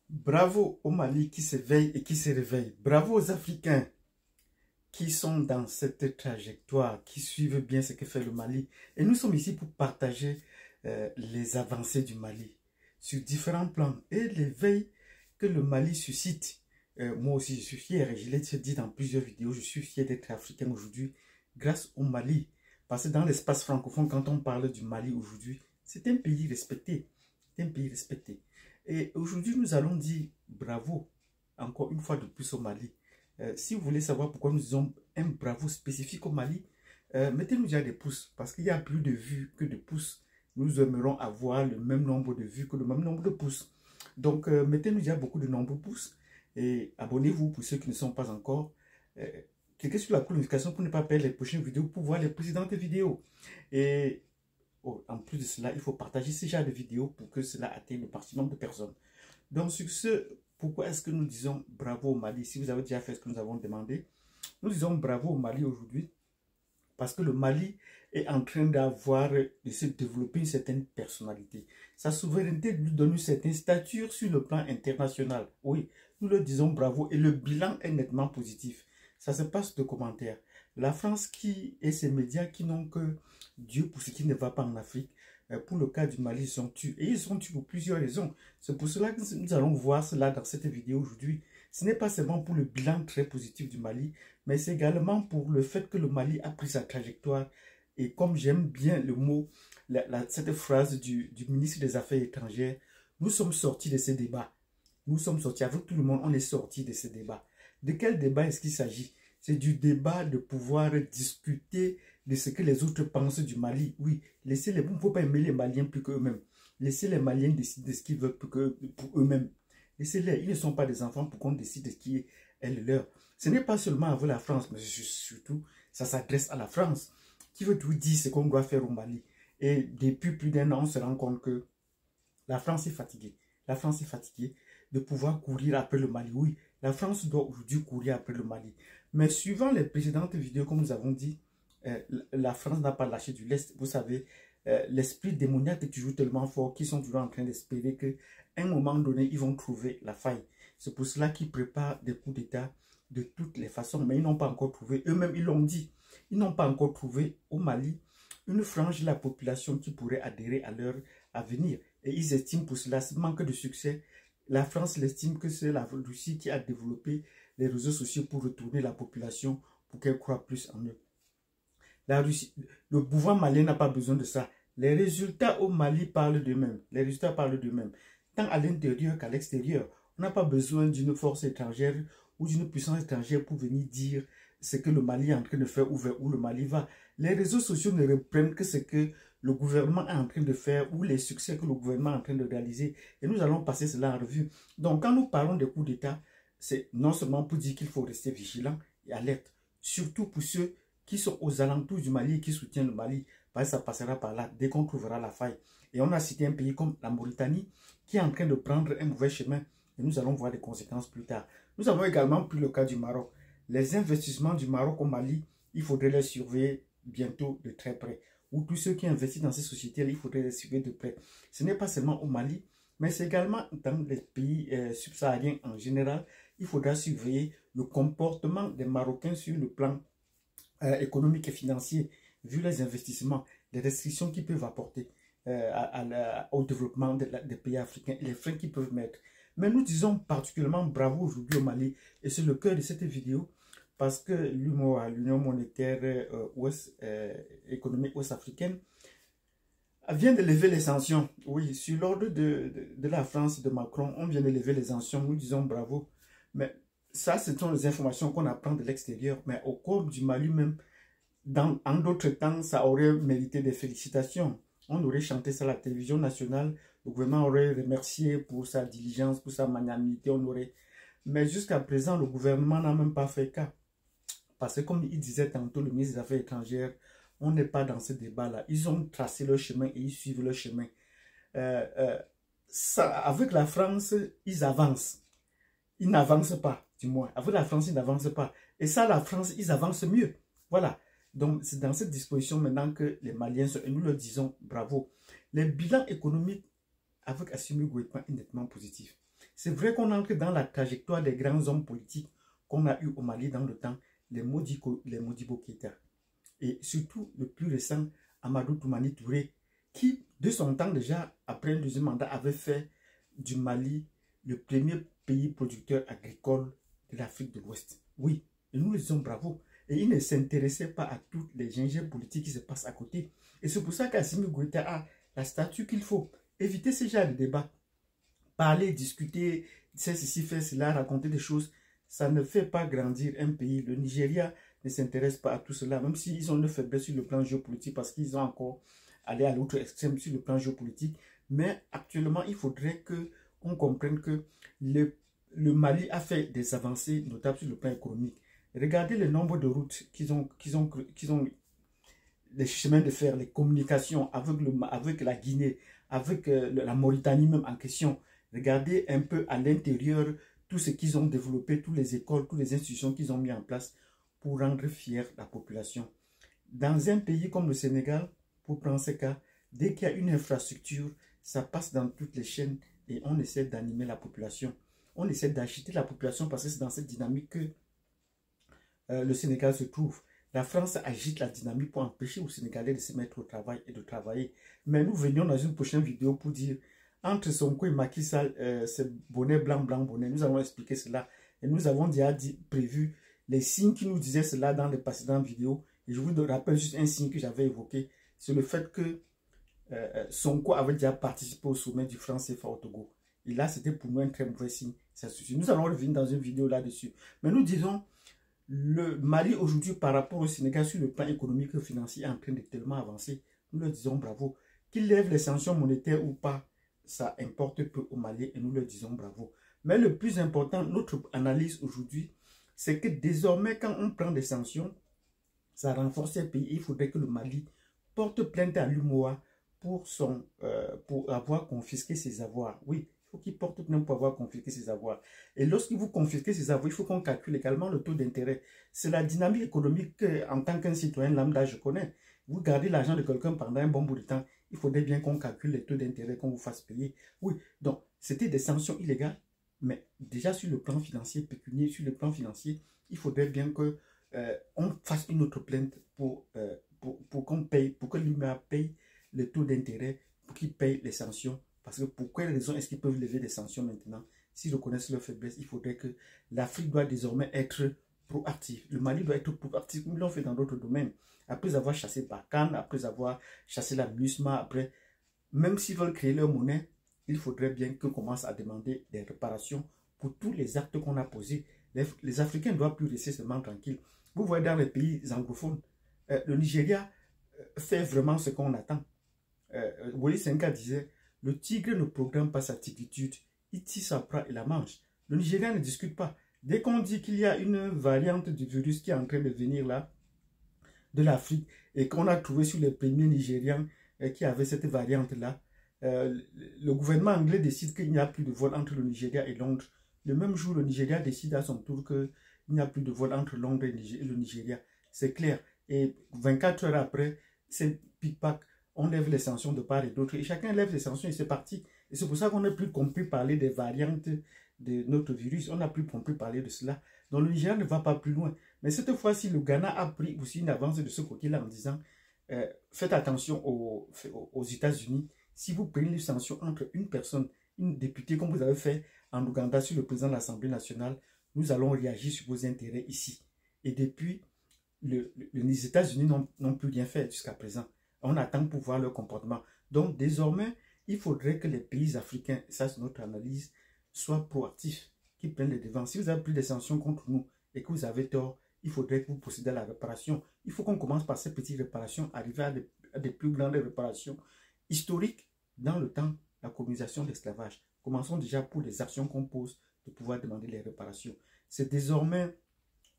Bravo au Mali qui s'éveille et qui se réveille. Bravo aux Africains qui sont dans cette trajectoire, qui suivent bien ce que fait le Mali. Et nous sommes ici pour partager les avancées du Mali sur différents plans et l'éveil que le Mali suscite. Moi aussi, je suis fier, et je l'ai dit dans plusieurs vidéos, je suis fier d'être africain aujourd'hui grâce au Mali. Parce que dans l'espace francophone, quand on parle du Mali aujourd'hui, c'est un pays respecté. C'est un pays respecté. Et aujourd'hui, nous allons dire bravo, encore une fois de plus au Mali. Si vous voulez savoir pourquoi nous disons un bravo spécifique au Mali, mettez-nous déjà des pouces, parce qu'il y a plus de vues que de pouces. Nous aimerons avoir le même nombre de vues que le même nombre de pouces. Donc, mettez-nous déjà beaucoup de nombreux pouces et abonnez-vous pour ceux qui ne sont pas encore. Cliquez sur la cloche de notification pour ne pas perdre les prochaines vidéos, pour voir les précédentes vidéos. Et en plus de cela, il faut partager ce genre de vidéos pour que cela atteigne le maximum de personnes. Donc, sur ce, pourquoi est-ce que nous disons bravo au Mali? Si vous avez déjà fait ce que nous avons demandé, nous disons bravo au Mali aujourd'hui parce que le Mali est en train de se développer une certaine personnalité. Sa souveraineté lui donne une certaine stature sur le plan international. Oui, nous le disons bravo et le bilan est nettement positif. Ça se passe de commentaires. La France et ses médias qui n'ont que Dieu pour ce qui ne va pas en Afrique, pour le cas du Mali, ils sont tués. Et ils sont tués pour plusieurs raisons. C'est pour cela que nous allons voir cela dans cette vidéo aujourd'hui. Ce n'est pas seulement pour le bilan très positif du Mali, mais c'est également pour le fait que le Mali a pris sa trajectoire. Et comme j'aime bien le mot, cette phrase du ministre des Affaires étrangères, nous sommes sortis de ces débats. Nous sommes sortis, avec tout le monde, on est sortis de ces débats. De quel débat est-ce qu'il s'agit? C'est du débat de pouvoir discuter de ce que les autres pensent du Mali. Oui, laissez-les, vous ne pouvez pas aimer les Maliens plus qu'eux-mêmes. Laissez les Maliens décider de ce qu'ils veulent pour eux-mêmes. Laissez-les, ils ne sont pas des enfants pour qu'on décide de ce qui est le leur. Ce n'est pas seulement avec la France, mais surtout, ça s'adresse à la France, qui veut tout dire ce qu'on doit faire au Mali. Et depuis plus d'un an, on se rend compte que la France est fatiguée. La France est fatiguée de pouvoir courir après le Mali. Oui, la France doit aujourd'hui courir après le Mali. Mais suivant les précédentes vidéos, comme nous avons dit, la France n'a pas lâché du lest. Vous savez, l'esprit démoniaque est toujours tellement fort qu'ils sont toujours en train d'espérer qu'à un moment donné, ils vont trouver la faille. C'est pour cela qu'ils préparent des coups d'État de toutes les façons. Mais ils n'ont pas encore trouvé, eux-mêmes ils l'ont dit, ils n'ont pas encore trouvé au Mali une frange de la population qui pourrait adhérer à leur avenir. Et ils estiment pour cela ce manque de succès. La France l'estime que c'est la Russie qui a développé les réseaux sociaux pour retourner la population pour qu'elle croie plus en eux. La Russie, le pouvoir malien n'a pas besoin de ça. Les résultats au Mali parlent d'eux-mêmes. Les résultats parlent d'eux-mêmes. Tant à l'intérieur qu'à l'extérieur. On n'a pas besoin d'une force étrangère ou d'une puissance étrangère pour venir dire ce que le Mali est en train de faire ou vers où le Mali va. Les réseaux sociaux ne reprennent que ce que le gouvernement est en train de faire ou les succès que le gouvernement est en train de réaliser. Et nous allons passer cela en revue. Donc, quand nous parlons des coups d'État, c'est non seulement pour dire qu'il faut rester vigilant et alerte, surtout pour ceux qui sont aux alentours du Mali et qui soutiennent le Mali, parce que ça passera par là dès qu'on trouvera la faille. Et on a cité un pays comme la Mauritanie qui est en train de prendre un mauvais chemin et nous allons voir des conséquences plus tard. Nous avons également pris le cas du Maroc. Les investissements du Maroc au Mali, il faudrait les surveiller bientôt de très près. Ou tous ceux qui investissent dans ces sociétés, il faudrait les surveiller de près. Ce n'est pas seulement au Mali, mais c'est également dans les pays subsahariens en général. Il faudra surveiller le comportement des Marocains sur le plan économique et financier, vu les investissements, les restrictions qu'ils peuvent apporter au développement des pays africains et les freins qu'ils peuvent mettre. Mais nous disons particulièrement bravo aujourd'hui au Mali, et c'est le cœur de cette vidéo, parce que l'Union monétaire économique ouest-africaine vient de lever les sanctions. Oui, sur l'ordre de la France et de Macron, on vient de lever les sanctions. Nous disons bravo. Mais ça, ce sont les informations qu'on apprend de l'extérieur. Mais au cours du Mali même, en d'autres temps, ça aurait mérité des félicitations. On aurait chanté ça à la télévision nationale. Le gouvernement aurait remercié pour sa diligence, pour sa magnanimité. Mais jusqu'à présent, le gouvernement n'a même pas fait cas. Parce que comme il disait tantôt, le ministre des Affaires étrangères, on n'est pas dans ce débat-là. Ils ont tracé leur chemin et ils suivent leur chemin. Avec la France, ils avancent. Ils n'avancent pas, du moins. Avec la France, ils n'avancent pas. Et ça, la France, ils avancent mieux. Voilà. Donc, c'est dans cette disposition maintenant que les Maliens sont, et nous leur disons bravo. Les bilans économiques avec Assimi Goïta est nettement positif. C'est vrai qu'on entre dans la trajectoire des grands hommes politiques qu'on a eu au Mali dans le temps, les Modibo Keïta. Et surtout le plus récent, Amadou Toumani Touré, qui, de son temps déjà, après un deuxième mandat, avait fait du Mali le premier pays producteur agricole de l'Afrique de l'Ouest. Oui, et nous le disons bravo. Et il ne s'intéressait pas à toutes les gingements politiques qui se passent à côté. Et c'est pour ça qu'Assimi Goïta a la statue qu'il faut. Éviter ce genre de débat. Parler, discuter, faire ceci, faire cela, raconter des choses, ça ne fait pas grandir un pays. Le Nigeria ne s'intéresse pas à tout cela, même s'ils ont une faiblesse sur le plan géopolitique, parce qu'ils ont encore allé à l'autre extrême sur le plan géopolitique. Mais actuellement, il faudrait qu'on comprenne que le Mali a fait des avancées notables sur le plan économique. Regardez le nombre de routes qu'ils ont, les chemins de fer, les communications avec la Guinée, avec la Mauritanie même en question. Regardez un peu à l'intérieur tout ce qu'ils ont développé, toutes les écoles, toutes les institutions qu'ils ont mis en place pour rendre fière la population. Dans un pays comme le Sénégal, pour prendre ce cas, dès qu'il y a une infrastructure, ça passe dans toutes les chaînes et on essaie d'animer la population. On essaie d'agiter la population parce que c'est dans cette dynamique que le Sénégal se trouve. La France agite la dynamique pour empêcher aux Sénégalais de se mettre au travail et de travailler. Mais nous venions dans une prochaine vidéo pour dire, entre Sonko et Macky Sall, c'est bonnet blanc, blanc, bonnet. Nous allons expliquer cela. Et nous avons déjà prévu les signes qui nous disaient cela dans les précédentes vidéos. Et je vous rappelle juste un signe que j'avais évoqué. C'est le fait que Sonko avait déjà participé au sommet du franc CFA au Togo. Et là, c'était pour nous un très mauvais signe. Nous allons revenir dans une vidéo là-dessus. Mais nous disons, le Mali aujourd'hui par rapport au Sénégal sur le plan économique et financier est en train de tellement avancer. Nous leur disons bravo. Qu'ils lèvent les sanctions monétaires ou pas, ça importe peu au Mali et nous leur disons bravo. Mais le plus important, notre analyse aujourd'hui, c'est que désormais quand on prend des sanctions, ça renforce le pays. Il faudrait que le Mali porte plainte à l'UMOA pour avoir confisqué ses avoirs. Oui, il faut qu'il porte plainte pour avoir confisqué ses avoirs. Et lorsqu'il vous confisquez ses avoirs, il faut qu'on calcule également le taux d'intérêt. C'est la dynamique économique que, en tant qu'un citoyen lambda, je connais. Vous gardez l'argent de quelqu'un pendant un bon bout de temps, il faudrait bien qu'on calcule les taux d'intérêt qu'on vous fasse payer. Oui, donc c'était des sanctions illégales, mais déjà sur le plan financier, pécunier, sur le plan financier, il faudrait bien que on fasse une autre plainte pour qu'on paye, pour que l'UMA paye le taux d'intérêt, pour qu'ils payent les sanctions. Parce que pour quelle raison est-ce qu'ils peuvent lever des sanctions maintenant? S'ils reconnaissent leur faiblesse, il faudrait que l'Afrique doit désormais être proactive. Le Mali doit être proactif, comme ils l'ont fait dans d'autres domaines. Après avoir chassé Barkhane, après avoir chassé la MINUSMA, après, même s'ils veulent créer leur monnaie, il faudrait bien qu'ils commencent à demander des réparations pour tous les actes qu'on a posés. Les Africains ne doivent plus rester seulement tranquilles. Vous voyez dans les pays anglophones, le Nigeria fait vraiment ce qu'on attend. Wole Senga disait, le tigre ne programme pas sa tigritude, il tire sa proie et la mange. Le Nigeria ne discute pas. Dès qu'on dit qu'il y a une variante du virus qui est en train de venir là, de l'Afrique, et qu'on a trouvé sur les premiers Nigérians qui avaient cette variante-là, le gouvernement anglais décide qu'il n'y a plus de vol entre le Nigeria et Londres. Le même jour, le Nigeria décide à son tour qu'il n'y a plus de vol entre Londres et le Nigeria. C'est clair. Et 24 heures après, c'est pic-pac. On lève les sanctions de part et d'autre. Et chacun lève les sanctions et c'est parti. Et c'est pour ça qu'on n'a plus compris parler des variantes de notre virus. On n'a plus compris parler de cela. Donc le Nigeria ne va pas plus loin. Mais cette fois-ci, le Ghana a pris aussi une avance de ce côté-là en disant faites attention aux États-Unis. Si vous prenez les sanctions entre une personne, une députée, comme vous avez fait en Ouganda sur le président de l'Assemblée nationale, nous allons réagir sur vos intérêts ici. Et depuis, les États-Unis n'ont plus rien fait jusqu'à présent. On attend pour voir leur comportement. Donc, désormais, il faudrait que les pays africains, ça c'est notre analyse, soient proactifs, qu'ils prennent les devants. Si vous avez pris des sanctions contre nous et que vous avez tort, il faudrait que vous procédez à la réparation. Il faut qu'on commence par ces petites réparations, arriver à des plus grandes réparations historiques dans le temps, la colonisation de l'esclavage. Commençons déjà pour les actions qu'on pose de pouvoir demander les réparations. C'est désormais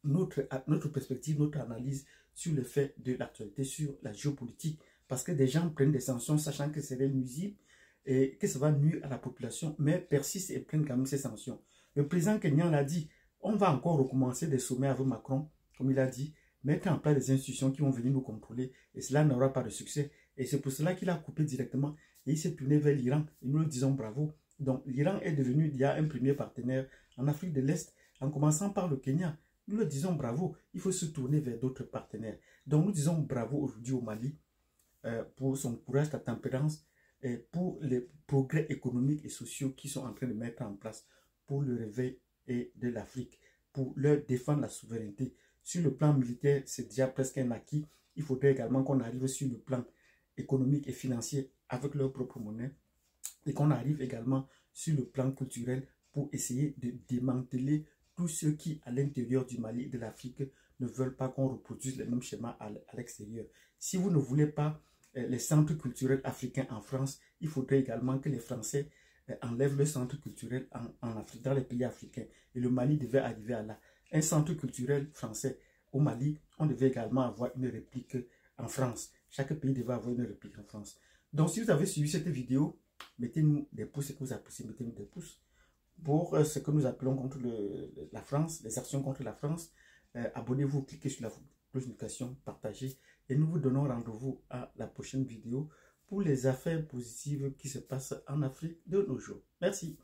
notre perspective, notre analyse sur le fait de l'actualité, sur la géopolitique. Parce que des gens prennent des sanctions sachant que c'est nuisible et que ça va nuire à la population, mais persistent et prennent quand même ces sanctions. Le président kenyan l'a dit, on va encore recommencer des sommets avec Macron, comme il a dit, mettre en place des institutions qui vont venir nous contrôler et cela n'aura pas de succès. Et c'est pour cela qu'il a coupé directement et il s'est tourné vers l'Iran. Et nous lui disons bravo. Donc l'Iran est devenu il y a un premier partenaire en Afrique de l'Est, en commençant par le Kenya. Nous leur disons bravo, il faut se tourner vers d'autres partenaires. Donc nous disons bravo aujourd'hui au Mali pour son courage, sa tempérance, et pour les progrès économiques et sociaux qu'ils sont en train de mettre en place pour le réveil de l'Afrique, pour leur défendre la souveraineté. Sur le plan militaire, c'est déjà presque un acquis. Il faudrait également qu'on arrive sur le plan économique et financier avec leur propre monnaie et qu'on arrive également sur le plan culturel pour essayer de démanteler tous ceux qui, à l'intérieur du Mali et de l'Afrique, ne veulent pas qu'on reproduise les mêmes schémas à l'extérieur. Si vous ne voulez pas les centres culturels africains en France, il faudrait également que les Français enlèvent le centre culturel en Afrique, dans les pays africains. Et le Mali devait arriver à là. Un centre culturel français au Mali, on devait également avoir une réplique en France. Chaque pays devait avoir une réplique en France. Donc, si vous avez suivi cette vidéo, mettez-nous des pouces et que vous appréciez, mettez-nous des pouces. Pour ce que nous appelons contre la France, les actions contre la France, abonnez-vous, cliquez sur la cloche de notification, partagez. Et nous vous donnons rendez-vous à la prochaine vidéo pour les affaires positives qui se passent en Afrique de nos jours. Merci.